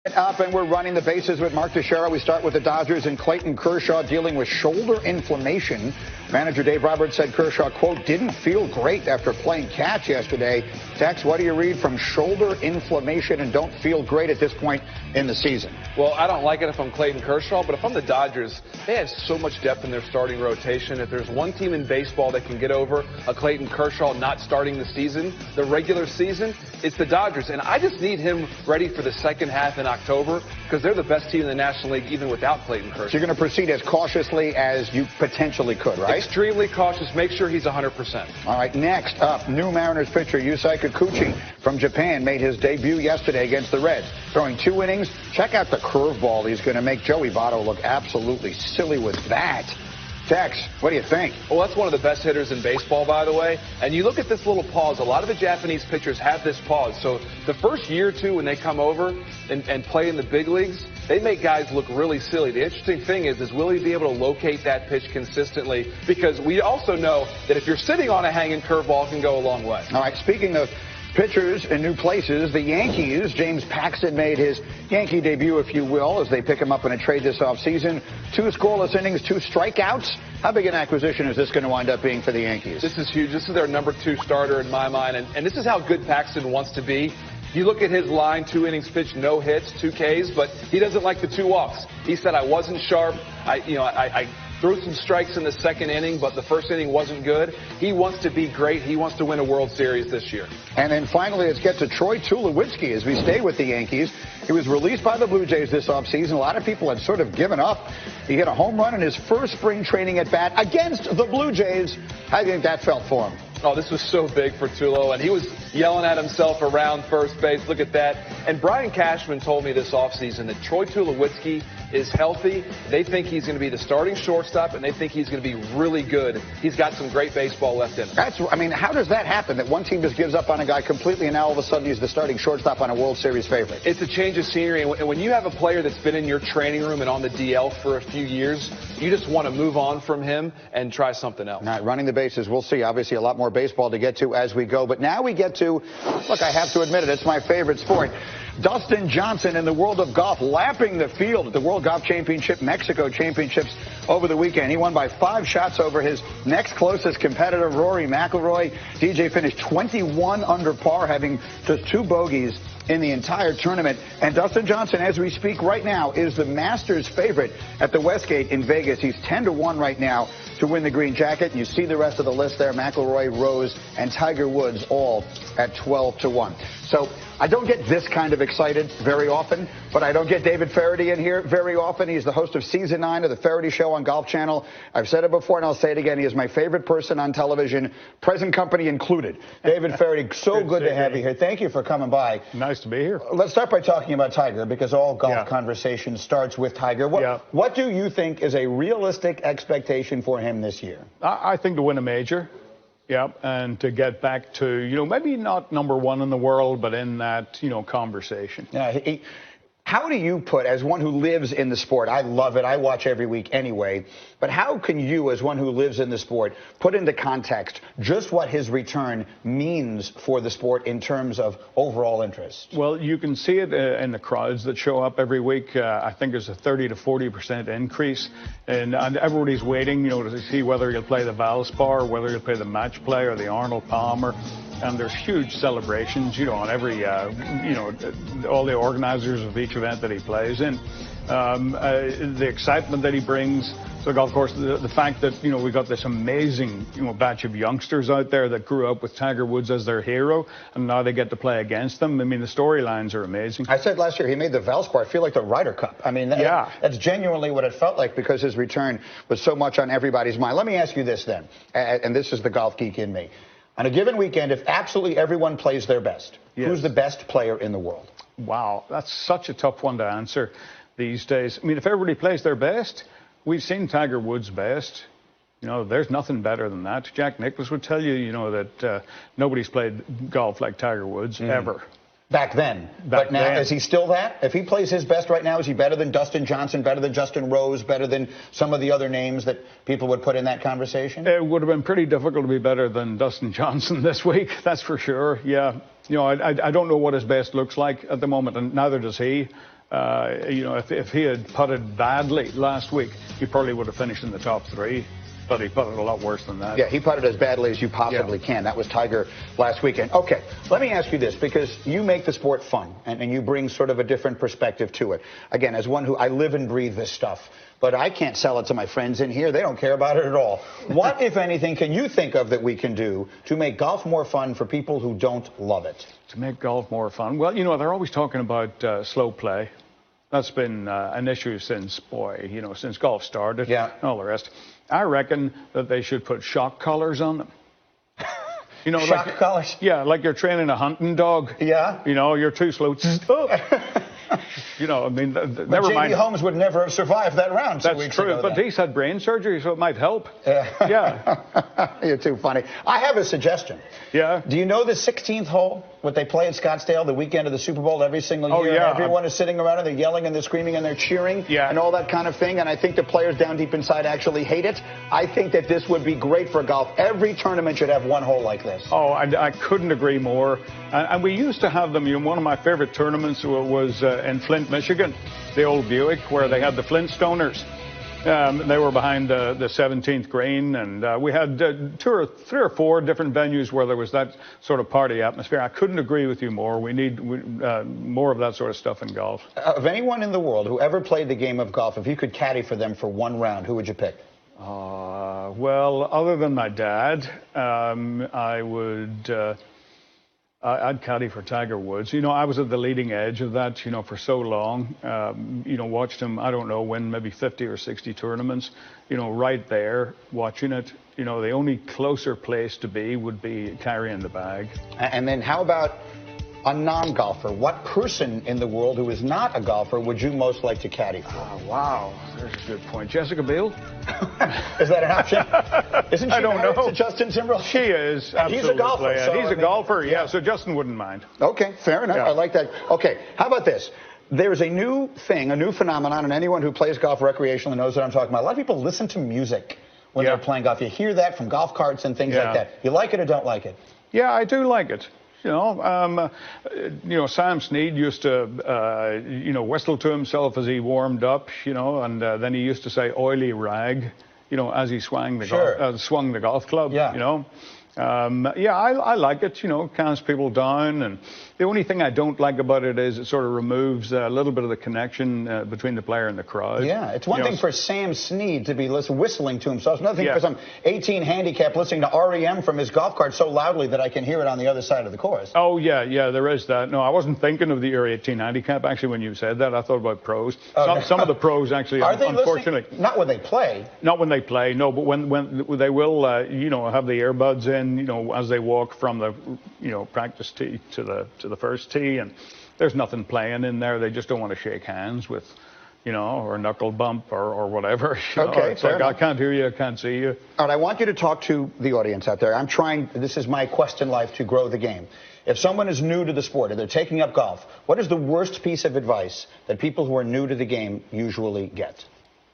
Up and we're running the bases with Mark Teixeira. We start with the Dodgers and Clayton Kershaw dealing with shoulder inflammation. Manager Dave Roberts said Kershaw, quote, didn't feel great after playing catch yesterday. Tex, what do you read from shoulder inflammation and don't feel great at this point in the season? Well, I don't like it if I'm Clayton Kershaw, but if I'm the Dodgers, they have so much depth in their starting rotation. If there's one team in baseball that can get over a Clayton Kershaw not starting the season, the regular season, it's the Dodgers. And I just need him ready for the second half in October because they're the best team in the National League even without Clayton Kershaw. So you're going to proceed as cautiously as you potentially could, right? Extremely cautious. Make sure he's 100%. All right, next up, new Mariners pitcher Yusei Kikuchi from Japan made his debut yesterday against the Reds. Throwing 2 innings. Check out the curveball he's going to make Joey Votto look absolutely silly with that. Tex, what do you think? Well, that's one of the best hitters in baseball, by the way. And you look at this little pause. A lot of the Japanese pitchers have this pause. So the first year or two when they come over and play in the big leagues, they make guys look really silly. The interesting thing is will he be able to locate that pitch consistently? Because we also know that if you're sitting on a hanging curveball, it can go a long way. All right, speaking of pitchers in new places, the Yankees, James Paxton made his Yankee debut, if you will, as they pick him up in a trade this offseason. 2 scoreless innings, 2 strikeouts. How big an acquisition is this going to wind up being for the Yankees? This is huge. This is their number 2 starter in my mind, and this is how good Paxton wants to be. You look at his line, 2 innings pitched, no hits, 2 Ks, but he doesn't like the 2 walks. He said, I wasn't sharp. I threw some strikes in the second inning, but the first inning wasn't good. He wants to be great. He wants to win a World Series this year. And then finally, let's get to Troy Tulowitzki as we stay with the Yankees. He was released by the Blue Jays this offseason. A lot of people had sort of given up. He hit a home run in his first spring training at bat against the Blue Jays. How do you think that felt for him? Oh, this was so big for Tulo, and he was yelling at himself around first base. Look at that. And Brian Cashman told me this offseason that Troy Tulowitzki is healthy. They think he's going to be the starting shortstop, and they think he's going to be really good. He's got some great baseball left in him. How does that happen, that one team just gives up on a guy completely, and now all of a sudden he's the starting shortstop on a World Series favorite? It's a change of scenery, and when you have a player that's been in your training room and on the DL for a few years, you just want to move on from him and try something else. All right, running the bases, we'll see. Obviously, a lot more baseball to get to as we go. But now we get to, look, I have to admit it, it's my favorite sport. Dustin Johnson in the world of golf, lapping the field at the World Golf Championship, Mexico Championships over the weekend. He won by 5 shots over his next closest competitor, Rory McIlroy. DJ finished 21 under par, having just 2 bogeys in the entire tournament. And Dustin Johnson, as we speak right now, is the Masters favorite at the Westgate in Vegas. He's 10-1 right now to win the green jacket. You see the rest of the list there. McIlroy, Rose, and Tiger Woods all at 12-1. So I don't get this kind of excited very often, but I don't get David Feherty in here very often. He's the host of Season 9 of the Feherty Show on Golf Channel. I've said it before, and I'll say it again. He is my favorite person on television, present company included. David Feherty, so good to have you here. Thank you for coming by. Nice to be here. Let's start by talking about Tiger, because all golf conversation starts with Tiger. What do you think is a realistic expectation for him this year? I think to win a major. Yeah, and to get back to, maybe not number 1 in the world, but in that, conversation. Yeah, how do you put, as one who lives in the sport, I love it, I watch every week anyway, but how can you, as one who lives in the sport, put into context just what his return means for the sport in terms of overall interest? Well, you can see it in the crowds that show up every week. I think there's a 30 to 40% increase, and everybody's waiting, to see whether he'll play the Valspar, whether he'll play the match play or the Arnold Palmer. And there's huge celebrations, on every, all the organizers of each event that he plays in. The excitement that he brings to the golf course, the fact that, we got this amazing, batch of youngsters out there that grew up with Tiger Woods as their hero, and now they get to play against them. I mean, the storylines are amazing. I said last year he made the Valspar feel like the Ryder Cup. I mean, that's genuinely what it felt like, because his return was so much on everybody's mind. Let me ask you this then, and this is the golf geek in me. On a given weekend, if absolutely everyone plays their best, who's the best player in the world? Wow, that's such a tough one to answer these days. I mean, if everybody plays their best, we've seen Tiger Woods' best. There's nothing better than that. Jack Nicklaus would tell you, that nobody's played golf like Tiger Woods ever. Back then. But now, is he still that? If he plays his best right now, is he better than Dustin Johnson, better than Justin Rose, better than some of the other names that people would put in that conversation? It would have been pretty difficult to be better than Dustin Johnson this week, that's for sure. Yeah. I don't know what his best looks like at the moment, and neither does he. If he had putted badly last week, he probably would have finished in the top 3. But he putted a lot worse than that. Yeah, he putted as badly as you possibly can. That was Tiger last weekend. Okay, let me ask you this, because you make the sport fun, and you bring sort of a different perspective to it. Again, as one who, I live and breathe this stuff, but I can't sell it to my friends in here. They don't care about it at all. What, if anything, can you think of that we can do to make golf more fun for people who don't love it? To make golf more fun? Well, they're always talking about slow play. That's been an issue since golf started and all the rest. I reckon that they should put shock collars on them. Shock collars? Yeah, like you're training a hunting dog. Yeah. You're too slow. Never mind. J.B. Holmes would never have survived that round 2 weeks ago. That's true, but he's had brain surgery, so it might help. Yeah. You're too funny. I have a suggestion. Yeah. Do you know the 16th hole, what they play at Scottsdale the weekend of the Super Bowl every single year? Oh, yeah. And everyone is sitting around and they're yelling and they're screaming and they're cheering and all that kind of thing. And I think the players down deep inside actually hate it. I think that this would be great for golf. Every tournament should have one hole like this. Oh, I couldn't agree more. And we used to have them. One of my favorite tournaments was in Flint, Michigan, the old Buick, where they had the Flintstoners. They were behind the 17th green, and we had 3 or 4 different venues where there was that sort of party atmosphere. I couldn't agree with you more. We need more of that sort of stuff in golf. Of anyone in the world who ever played the game of golf, if you could caddy for them for one round, who would you pick? Well, other than my dad, I would... I'd caddy for Tiger Woods. I was at the leading edge of that, for so long. Watched him, I don't know, win maybe 50 or 60 tournaments, right there, watching it. The only closer place to be would be carrying the bag. And then how about a non-golfer? What person in the world who is not a golfer would you most like to caddy for? Oh, wow. There's a good point. Jessica Biel? Is that an option? Isn't she I don't married know. to Justin Timberlake? She is. And he's a golfer. So he's a golfer, yeah, so Justin wouldn't mind. Okay, fair enough. Yeah. I like that. Okay, how about this? There's a new thing, a new phenomenon, and anyone who plays golf recreationally knows what I'm talking about. A lot of people listen to music when they're playing golf. You hear that from golf carts and things like that. You like it or don't like it? Yeah, I do like it. Sam Snead used to, whistle to himself as he warmed up, and then he used to say "oily rag," as he swung the golf club. Yeah. I like it. Calms people down. And the only thing I don't like about it is it sort of removes a little bit of the connection between the player and the crowd. Yeah, it's one thing for Sam Snead to be whistling to himself. It's another thing for some 18 handicap listening to REM from his golf cart so loudly that I can hear it on the other side of the course. Oh, yeah, there is that. No, I wasn't thinking of the Euro 18 handicap, actually, when you said that. I thought about pros. Some of the pros, actually, are they unfortunately. Listening? Not when they play. Not when they play, no, but when they will, have the earbuds in, as they walk from the, practice tee to the first tee, and there's nothing playing in there. They just don't want to shake hands with, or knuckle bump or whatever. Okay, it's like, I can't hear you, I can't see you. All right, I want you to talk to the audience out there. This is my quest in life, to grow the game. If someone is new to the sport and they're taking up golf, what is the worst piece of advice that people who are new to the game usually get?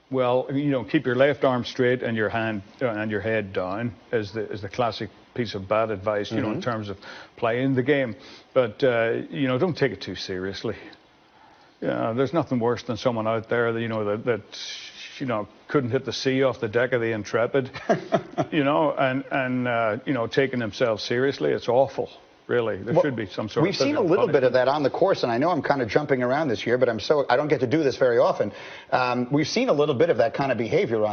Well, keep your left arm straight and your hand and your head down is the classic piece of bad advice, in terms of playing the game. But, don't take it too seriously. There's nothing worse than someone out there that couldn't hit the sea off the deck of the Intrepid, and taking themselves seriously. It's awful. Really, there should be some sort of. We've seen a little bit of that on the course, and I know I'm kind of jumping around this year, but I don't get to do this very often. We've seen a little bit of that kind of behavior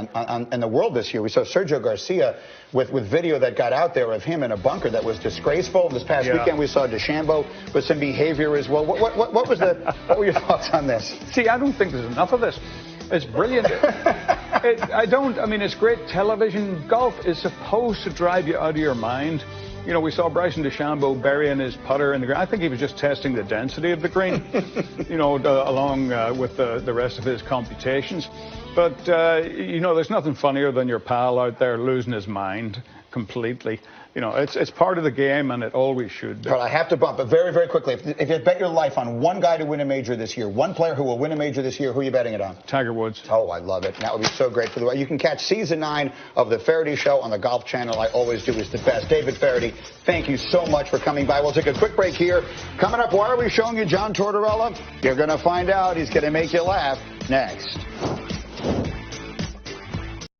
in the world this year. We saw Sergio Garcia with video that got out there of him in a bunker that was disgraceful. This past weekend, we saw DeChambeau with some behavior as well. What were your thoughts on this? See, I don't think there's enough of this. It's brilliant. It's great television. Golf is supposed to drive you out of your mind. We saw Bryson DeChambeau burying his putter in the green. I think he was just testing the density of the green, along with the rest of his computations. But, there's nothing funnier than your pal out there losing his mind, completely. You know, it's part of the game, and it always should be. But I have to bump it very, very quickly. If you bet your life on one guy to win a major this year, one player who will win a major this year, who are you betting it on? Tiger Woods. Oh, I love it. That would be so great for the way. You can catch season 9 of the Faraday Show on the Golf Channel. I always do is the best. David Faraday, thank you so much for coming by. We'll take a quick break here. Coming up, why are we showing you John Tortorella? You're going to find out. He's going to make you laugh next.